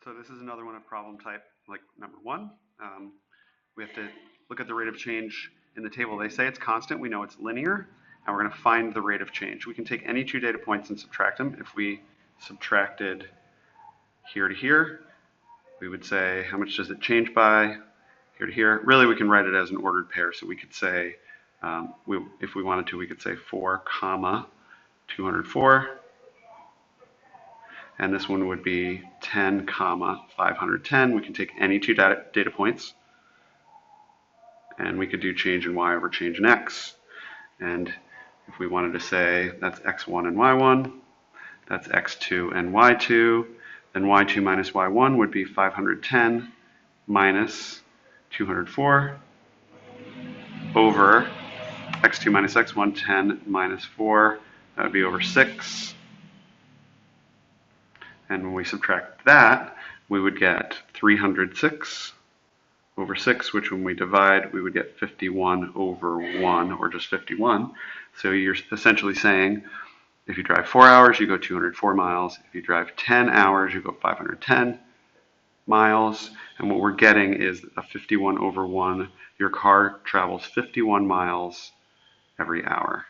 So this is another one of problem type like number 1. We have to look at the rate of change in the table. They say it's constant. We know it's linear. And we're going to find the rate of change. We can take any 2 data points and subtract them. If we subtracted here to here, we would say how much does it change by here to here. Really, we can write it as an ordered pair. So we could say, if we wanted to, we could say 4, comma, 204. And this one would be 10, comma, 510. We can take any 2 data points, and we could do change in y over change in x. And if we wanted to say that's x1 and y1, that's x2 and y2, then y2 minus y1 would be 510 minus 204 over x2 minus x1, 10 minus 4, that would be over 6. And when we subtract that, we would get 306 over 6, which when we divide, we would get 51 over 1, or just 51. So you're essentially saying, if you drive 4 hours, you go 204 miles. If you drive 10 hours, you go 510 miles. And what we're getting is a 51 over 1. Your car travels 51 miles every hour.